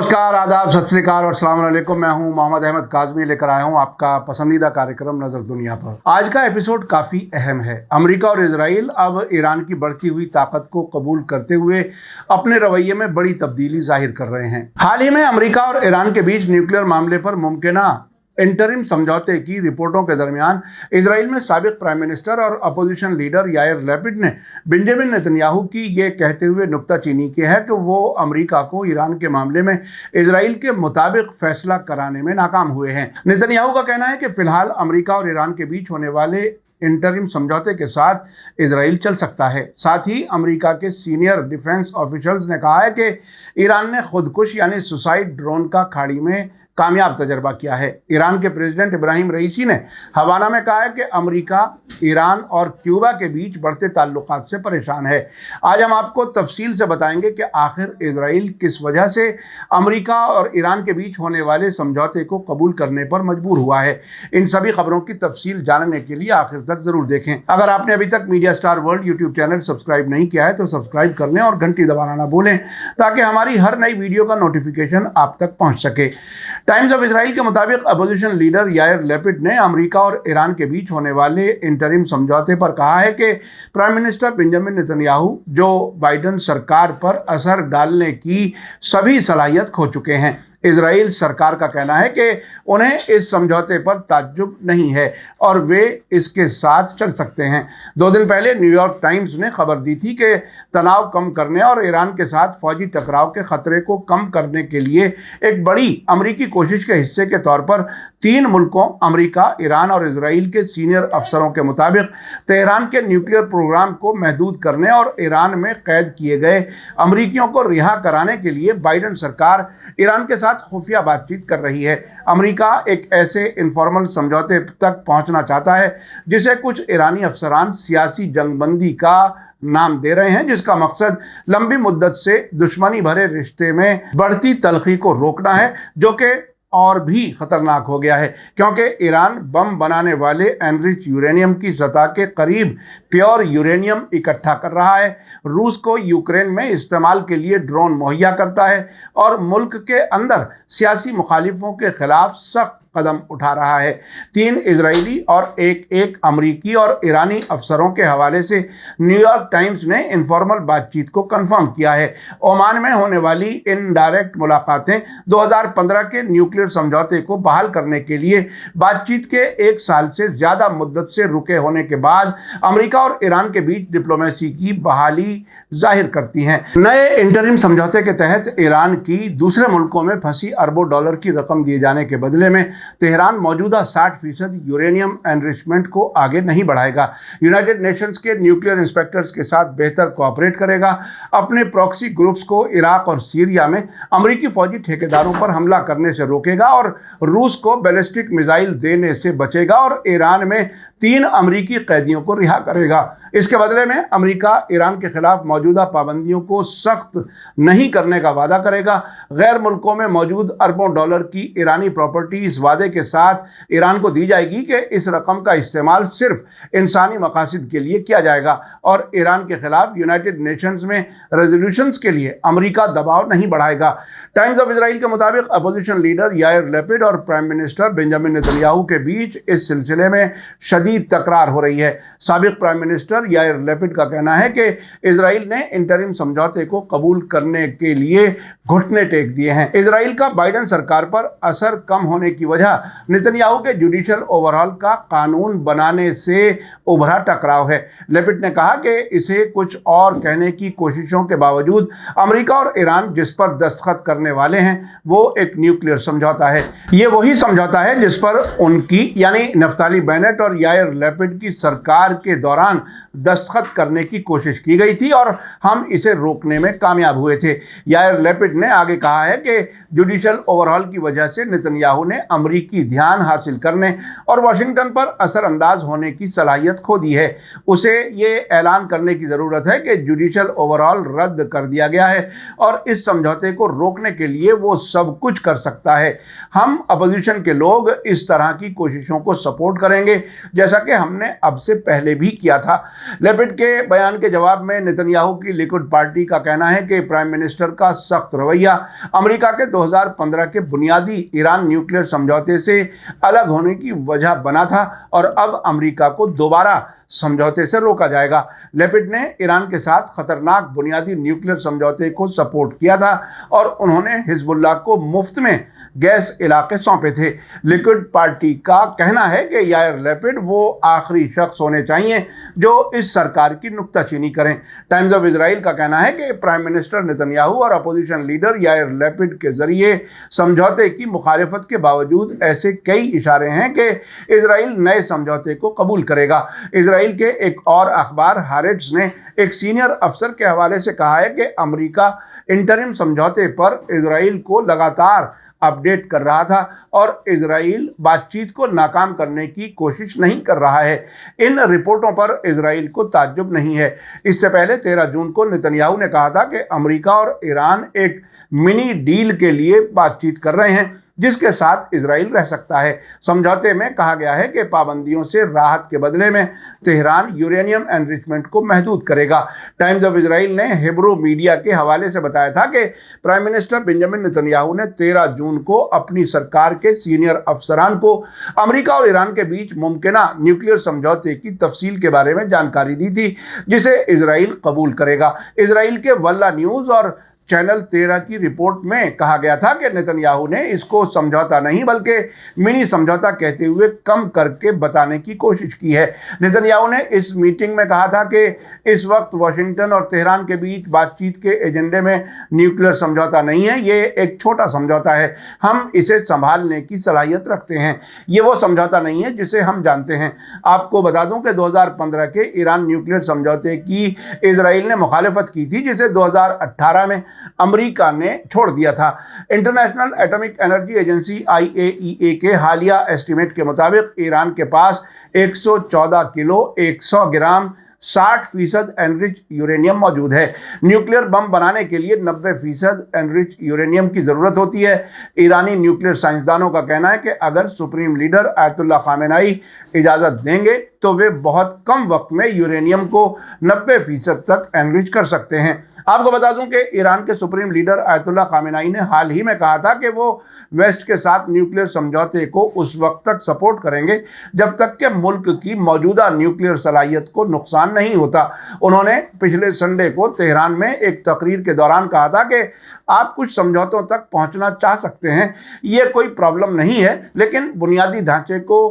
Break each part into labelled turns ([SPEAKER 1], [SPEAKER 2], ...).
[SPEAKER 1] नमस्कार, आदाब, सत श्री अकाल और अस्सलाम वालेकुम। मैं हूं मोहम्मद अहमद काज़मी, लेकर आया हूं आपका पसंदीदा कार्यक्रम नजर दुनिया पर। आज का एपिसोड काफ़ी अहम है। अमेरिका और इजराइल अब ईरान की बढ़ती हुई ताकत को कबूल करते हुए अपने रवैये में बड़ी तब्दीली जाहिर कर रहे हैं। हाल ही में अमेरिका और ईरान के बीच न्यूक्लियर मामले पर मुमकिना इंटरिम समझौते की रिपोर्टों के दरमियान इजराइल में साबिक प्राइम मिनिस्टर और अपोजिशन लीडर यायर लैपिड ने बेंजामिन नेतन्याहू की ये कहते हुए नुक्ताचीनी की है कि वो अमेरिका को ईरान के मामले में इजराइल के मुताबिक फैसला कराने में नाकाम हुए हैं। नेतन्याहू का कहना है कि फिलहाल अमेरिका और ईरान के बीच होने वाले इंटरिम समझौते के साथ इजराइल चल सकता है। साथ ही अमेरिका के सीनियर डिफेंस ऑफिशियल्स ने कहा है कि ईरान ने खुदकुश यानी सुसाइड ड्रोन का खाड़ी में कामयाब तजर्बा किया है। ईरान के प्रेसिडेंट इब्राहिम रईसी ने हवाना में कहा है कि अमेरिका, ईरान और क्यूबा के बीच बढ़ते ताल्लुकात से परेशान है। आज हम आपको तफसील से बताएंगे कि आखिर इजराइल किस वजह से अमेरिका और ईरान के बीच होने वाले समझौते को कबूल करने पर मजबूर हुआ है। इन सभी खबरों की तफसील जानने के लिए आखिर तक जरूर देखें। अगर आपने अभी तक media star world YouTube channel subscribe नहीं किया है तो सब्सक्राइब कर लें और घंटी दबाना ना भूलें ताकि हमारी हर नई वीडियो का नोटिफिकेशन आप तक पहुंच सके। टाइम्स ऑफ इजराइल के मुताबिक अपोजिशन लीडर यायर लैपिड ने अमेरिका और ईरान के बीच होने वाले इंटरिम समझौते पर कहा है कि prime minister Benjamin Netanyahu Joe Biden सरकार पर असर डालने की सभी सलाहियत खो चुके हैं। इजराइल सरकार का कहना है कि उन्हें इस समझौते पर ताज्जुब नहीं है और वे इसके साथ चल सकते हैं। 2 दिन पहले न्यूयॉर्क टाइम्स ने खबर दी थी कि तनाव कम करने और ईरान के साथ फौजी टकराव के खतरे को कम करने के लिए एक बड़ी अमेरिकी कोशिश के हिस्से के तौर पर 3 मुल्कों अमेरिका, ईरान और इजराइल के सीनियर अफसरों के मुताबिक तेहरान के न्यूक्लियर प्रोग्राम को महदूद करने और ईरान में कैद किए गए अमेरिकियों को रिहा कराने के लिए बाइडेन सरकार ईरान के साथ खुफिया बातचीत कर रही है। अमेरिका एक ऐसे इनफॉर्मल समझौते तक पहुंचना चाहता है जिसे कुछ ईरानी अफसरान सियासी जंगबंदी का नाम दे रहे हैं, जिसका मकसद लंबी मुद्दत से दुश्मनी भरे रिश्ते में बढ़ती तलखी को रोकना है, जो कि और भी खतरनाक हो गया है क्योंकि ईरान बम बनाने वाले एनरिच यूरेनियम की सतह के करीब प्योर यूरेनियम इकट्ठा कर रहा है, रूस को यूक्रेन में इस्तेमाल के लिए ड्रोन मुहैया करता है और मुल्क के अंदर सियासी मुखालिफों के खिलाफ सख्त कदम उठा रहा है। 3 इजरायली और एक अमरीकी और ईरानी अफसरों के हवाले से न्यूयॉर्क टाइम्स ने इनफॉर्मल बातचीत को कंफर्म किया है। ओमान में होने वाली इनडायरेक्ट मुलाकातें 2015 के न्यूक्लियर समझौते को बहाल करने के लिए बातचीत के 1 साल से ज्यादा मुद्दत से रुके होने के बाद अमेरिका और ईरान के बीच डिप्लोमेसी की बहाली जाहिर करती हैं। नए इंटरिम समझौते के तहत ईरान की दूसरे मुल्कों में फंसी अरबों डॉलर की रकम दिए जाने के बदले में तेहरान मौजूदा 60% यूरेनियम एनरिचमेंट को आगे नहीं बढ़ाएगा। यूनाइटेड नेशंस के न्यूक्लियर इंस्पेक्टर्स के साथ बेहतर कोऑपरेट करेगा, अपने प्रॉक्सी ग्रुप्स को इराक और सीरिया में अमेरिकी फौजी ठेकेदारों पर हमला करने से रोकेगा और रूस को बैलिस्टिक मिसाइल देने से बचेगा और ईरान में 3 अमेरिकी कैदियों को रिहा करेगा। इसके बदले में अमेरिका ईरान के खिलाफ मौजूदा पाबंदियों को सख्त नहीं करने का वादा करेगा। गैर मुल्कों में मौजूद अरबों डॉलर की ईरानी प्रॉपर्टी इस वादे के साथ ईरान को दी जाएगी कि इस रकम का इस्तेमाल सिर्फ इंसानी मकासद के लिए किया जाएगा और ईरान के खिलाफ यूनाइटेड नेशंस में रेजोल्यूशंस के लिए अमेरिका दबाव नहीं बढ़ाएगा। टाइम्स ऑफ इजराइल के मुताबिक अपोजिशन लीडर यायर लैपिड और प्राइम मिनिस्टर बेंजामिन नेतन्याहू के बीच इस सिलसिले में शदीद तकरार हो रही है। साबिक प्राइम मिनिस्टर यायर लैपिड का कहना है कि इजराइल ने इंटरिम समझौते को कबूल करने के लिए घुटने टेक दिए हैं। इजराइल का बाइडेन सरकार पर असर कम होने की वजह नेतन्याहू के जुडिशियल ओवरहॉल का कानून बनाने से उभरा टकराव है। लैपिड ने कहा कि इसे कुछ और कहने की कोशिशों के बावजूद अमेरिका और ईरान जिस पर दस्तखत करने वाले हैं वो एक न्यूक्लियर समझौता है। ये वही समझौता है जिस पर उनकी यानी नफ्ताली बेनेट और यायर लैपिड की सरकार के दौरान दस्तखत करने की कोशिश की गई थी और हम इसे रोकने में कामयाब हुए थे। यायर लैपिड ने आगे कहा है कि जुडिशियल ओवरहॉल की वजह से नेतन्याहू ने अमरीकी ध्यान हासिल करने और वाशिंगटन पर असरअंदाज होने की सलाहियत खो दी है। उसे ये ऐलान करने की ज़रूरत है कि जुडिशियल ओवरहॉल रद्द कर दिया गया है और इस समझौते को रोकने के लिए वो सब कुछ कर सकता है। हम अपोजिशन के लोग इस तरह की कोशिशों को सपोर्ट करेंगे जैसा कि हमने अब से पहले भी किया था। लैपिड के बयान के जवाब में नेतन्याहू नेतन्याहू की लिकुड पार्टी का कहना है कि प्राइम मिनिस्टर का सख्त रवैया अमेरिका के 2015 के बुनियादी ईरान न्यूक्लियर समझौते से अलग होने की वजह बना था और अब अमेरिका को दोबारा समझौते से रोका जाएगा। लेपिड ने ईरान के साथ खतरनाक बुनियादी न्यूक्लियर समझौते को सपोर्ट किया था और उन्होंने हिजबुल्लाह को मुफ्त में गैस इलाके सौंपे थे। लिक्विड पार्टी का कहना है कि यायर लैपिड वो आखिरी शख्स होने चाहिए जो इस सरकार की नुक्ताचीनी करें। टाइम्स ऑफ इजराइल का कहना है कि प्राइम मिनिस्टर नेतन्याहू और अपोजिशन लीडर यायर लैपिड के जरिए समझौते की मुखालिफत के बावजूद ऐसे कई इशारे हैं कि इजराइल नए समझौते को कबूल करेगा। इजराइल के एक और अखबार हारेट्स ने एक सीनियर अफसर के हवाले से कहा है कि अमेरिका इंटरिम समझौते पर इजराइल को लगातार अपडेट कर रहा था और इजराइल बातचीत को नाकाम करने की कोशिश नहीं कर रहा है। इन रिपोर्टों पर इजराइल को ताज्जुब नहीं है। इससे पहले 13 जून को नेतन्याहू ने कहा था कि अमेरिका और ईरान एक मिनी डील के लिए बातचीत कर रहे हैं जिसके साथ इजराइल रह सकता है। समझौते में कहा गया है कि पाबंदियों से राहत के बदले में तेहरान यूरेनियम एनरिचमेंट को महदूद करेगा। टाइम्स ऑफ इजराइल ने हिब्रू मीडिया के हवाले से बताया था कि प्राइम मिनिस्टर बेंजामिन नेतन्याहू ने 13 जून को अपनी सरकार के सीनियर अफसरान को अमेरिका और ईरान के बीच मुमकिना न्यूक्लियर समझौते की तफसील के बारे में जानकारी दी थी जिसे इजराइल कबूल करेगा। इजराइल के वल्ला न्यूज़ और चैनल 13 की रिपोर्ट में कहा गया था कि नेतन्याहू ने इसको समझौता नहीं बल्कि मिनी समझौता कहते हुए कम करके बताने की कोशिश की है। नेतन्याहू ने इस मीटिंग में कहा था कि इस वक्त वाशिंगटन और तेहरान के बीच बातचीत के एजेंडे में न्यूक्लियर समझौता नहीं है, ये एक छोटा समझौता है, हम इसे संभालने की सलाहियत रखते हैं, ये वो समझौता नहीं है जिसे हम जानते हैं। आपको बता दूं कि 2015 के ईरान न्यूक्लियर समझौते की इजराइल ने मुखालिफत की थी जिसे 2018 में अमेरिका ने छोड़ दिया था। International atomic energy agency IAEA के हालिया एस्टीमेट के मुताबिक ईरान के पास 114 किलो 100 ग्राम 60% एनरिच यूरेनियम मौजूद है। न्यूक्लियर बम बनाने के लिए 90% एनरिच यूरेनियम की ज़रूरत होती है। ईरानी न्यूक्लियर साइंसदानों का कहना है कि अगर सुप्रीम लीडर आयतुल्लाह खामेनेई इजाज़त देंगे तो वे बहुत कम वक्त में यूरेनियम को 90% तक एनरिच कर सकते हैं। आपको बता दूं कि ईरान के सुप्रीम लीडर आयतुल्लाह खामेनेई ने हाल ही में कहा था कि वो वेस्ट के साथ न्यूक्लियर समझौते को उस वक्त तक सपोर्ट करेंगे जब तक कि मुल्क की मौजूदा न्यूक्लियर सलाहियत को नुकसान नहीं होता। उन्होंने पिछले संडे को तेहरान में एक तकरीर के दौरान कहा था कि आप कुछ समझौतों तक पहुंचना चाह सकते हैं, ये कोई प्रॉब्लम नहीं है, लेकिन बुनियादी ढांचे को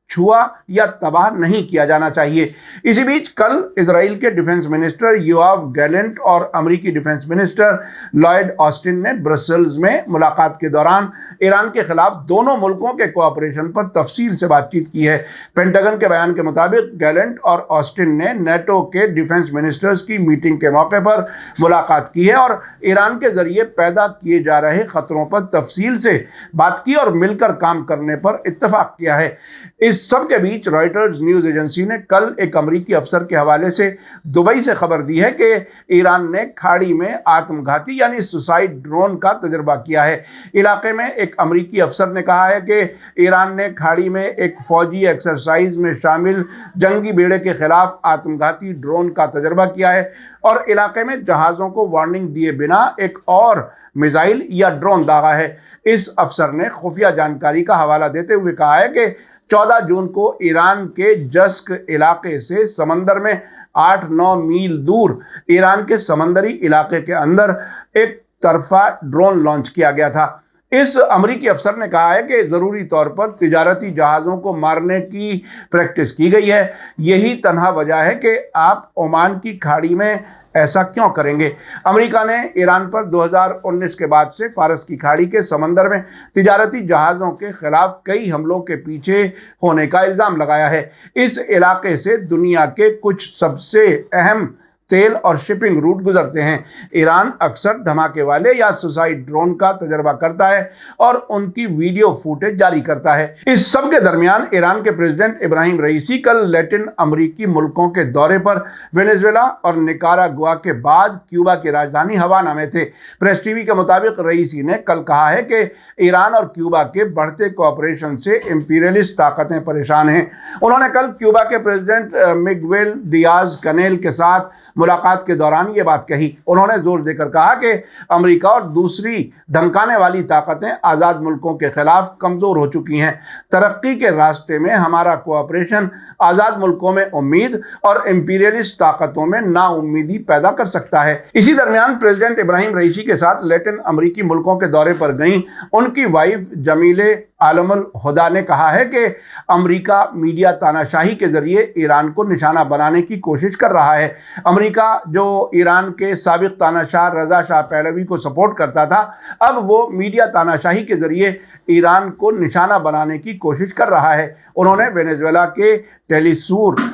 [SPEAKER 1] छुआ या तबाह नहीं किया जाना चाहिए। इसी बीच कल इजराइल के डिफेंस मिनिस्टर योआव गैलेंट और अमेरिकी डिफेंस मिनिस्टर लॉयड ऑस्टिन ने ब्रसेल्स में मुलाकात के दौरान ईरान के खिलाफ दोनों मुल्कों के कोऑपरेशन पर तफसील से बातचीत की है। पेंटागन के बयान के मुताबिक गैलेंट और ऑस्टिन ने नेटो के डिफेंस मिनिस्टर्स की मीटिंग के मौके पर मुलाकात की है और ईरान के जरिए पैदा किए जा रहे खतरों पर तफसील से बात की और मिलकर काम करने पर इत्तेफाक किया है। इस सब के बीच रॉयटर्स न्यूज़ एजेंसी ने कल एक अमेरिकी अफसर के हवाले से दुबई से खबर दी है कि ईरान ने खाड़ी में आत्मघाती यानी सुसाइड ड्रोन का तजर्बा किया है। इलाके में एक अमेरिकी अफसर ने कहा है कि ईरान ने खाड़ी में एक फौजी एक्सरसाइज में शामिल जंगी बेड़े के खिलाफ आत्मघाती ड्रोन का तजर्बा किया है और इलाके में जहाज़ों को वार्निंग दिए बिना एक और मिसाइल या ड्रोन दागा है। इस अफसर ने खुफिया जानकारी का हवाला देते हुए कहा है कि 14 जून को ईरान के जस्क इलाके से समंदर में 8-9 मील दूर ईरान के समंदरी इलाके के अंदर एक तरफा ड्रोन लॉन्च किया गया था। इस अमेरिकी अफसर ने कहा है कि ज़रूरी तौर पर तिजारती जहाज़ों को मारने की प्रैक्टिस की गई है। यही तन्हा वजह है कि आप ओमान की खाड़ी में ऐसा क्यों करेंगे। अमेरिका ने ईरान पर 2019 के बाद से फारस की खाड़ी के समंदर में तिजारती जहाज़ों के खिलाफ कई हमलों के पीछे होने का इल्ज़ाम लगाया है। इस इलाके से दुनिया के कुछ सबसे अहम तेल और शिपिंग रूट गुजरते हैं। ईरान अक्सर धमाके वाले या सुसाइड ड्रोन का तजर्बा करता है और उनकी वीडियो फुटेज जारी करता है। इस सब के दरमियान ईरान के प्रेसिडेंट इब्राहिम रईसी कल लैटिन अमेरिकी मुल्कों के दौरे पर वेनेजुएला और निकारागुआ के बाद क्यूबा की राजधानी हवाना में थे। प्रेस टीवी के मुताबिक रईसी ने कल कहा है कि ईरान और क्यूबा के बढ़ते कोऑपरेशन से इंपीरियलिस्ट ताकतें परेशान हैं। उन्होंने कल क्यूबा के प्रेसिडेंट मिगुएल डियाज कनेल के साथ मुलाकात के दौरान ये बात कही। उन्होंने जोर देकर कहा कि अमेरिका और दूसरी धमकाने वाली ताकतें आज़ाद मुल्कों के खिलाफ कमज़ोर हो चुकी हैं। तरक्की के रास्ते में हमारा कोऑपरेशन आज़ाद मुल्कों में उम्मीद और इंपीरियलिस्ट ताकतों में नाउम्मीदी पैदा कर सकता है। इसी दरमियान प्रेसिडेंट इब्राहिम रईसी के साथ लैटिन अमेरिकी मुल्कों के दौरे पर गईं उनकी वाइफ जमीले आलमुल हुदा ने कहा है कि अमेरिका मीडिया तानाशाही के जरिए ईरान को निशाना बनाने की कोशिश कर रहा है। अमेरिका जो ईरान के साबिक तानाशाह रज़ा शाह पहलवी को सपोर्ट करता था, अब वो मीडिया तानाशाही के जरिए ईरान को निशाना बनाने की कोशिश कर रहा है। उन्होंने वेनेजुएला के टेलीसूर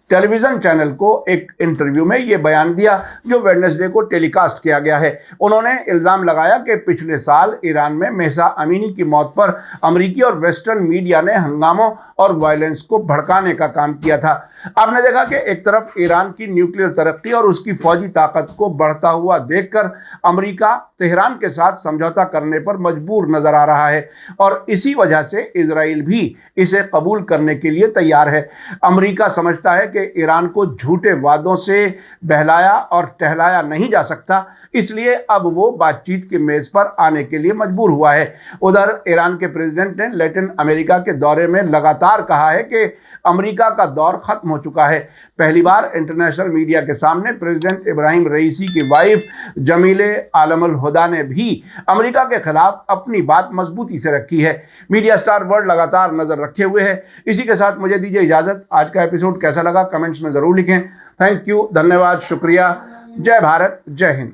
[SPEAKER 1] टेलीविज़न चैनल को एक इंटरव्यू में ये बयान दिया जो वेडनेसडे को टेलीकास्ट किया गया है। उन्होंने इल्ज़ाम लगाया कि पिछले साल ईरान में महसा अमीनी की मौत पर अमेरिकी और वेस्टर्न मीडिया ने हंगामों और वायलेंस को भड़काने का काम किया था। आपने देखा कि एक तरफ ईरान की न्यूक्लियर तरक्की और उसकी फौजी ताकत को बढ़ता हुआ देखकर अमेरिका तेहरान के साथ समझौता करने पर मजबूर नजर आ रहा है और इसी वजह से इजराइल भी इसे कबूल करने के लिए तैयार है। अमेरिका समझता है कि ईरान को झूठे वादों से बहलाया और टहलाया नहीं जा सकता, इसलिए अब वो बातचीत की मेज पर आने के लिए मजबूर हुआ है। उधर ईरान के प्रेसिडेंट ने लैटिन अमेरिका के दौरे में लगातार कहा है कि अमेरिका का दौर खत्म हो चुका है। पहली बार इंटरनेशनल मीडिया के सामने प्रेसिडेंट इब्राहिम रईसी की वाइफ जमीले आलमुल हुदा ने भी अमेरिका के खिलाफ अपनी बात मजबूती से रखी है। मीडिया स्टार वर्ल्ड लगातार नजर रखे हुए है। इसी के साथ मुझे दीजिए इजाजत। आज का एपिसोड कैसा लगा कमेंट्स में जरूर लिखें। थैंक यू, धन्यवाद, शुक्रिया। जय भारत, जय हिंद।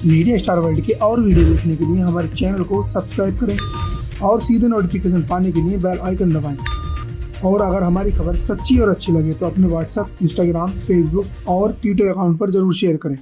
[SPEAKER 2] मीडिया स्टार वर्ल्ड के और वीडियो देखने के लिए हमारे चैनल को सब्सक्राइब करें और सीधे नोटिफिकेशन पाने के लिए बेल आइकन दबाएं। और अगर हमारी खबर सच्ची और अच्छी लगे तो अपने व्हाट्सएप, इंस्टाग्राम, फेसबुक और ट्विटर अकाउंट पर जरूर शेयर करें।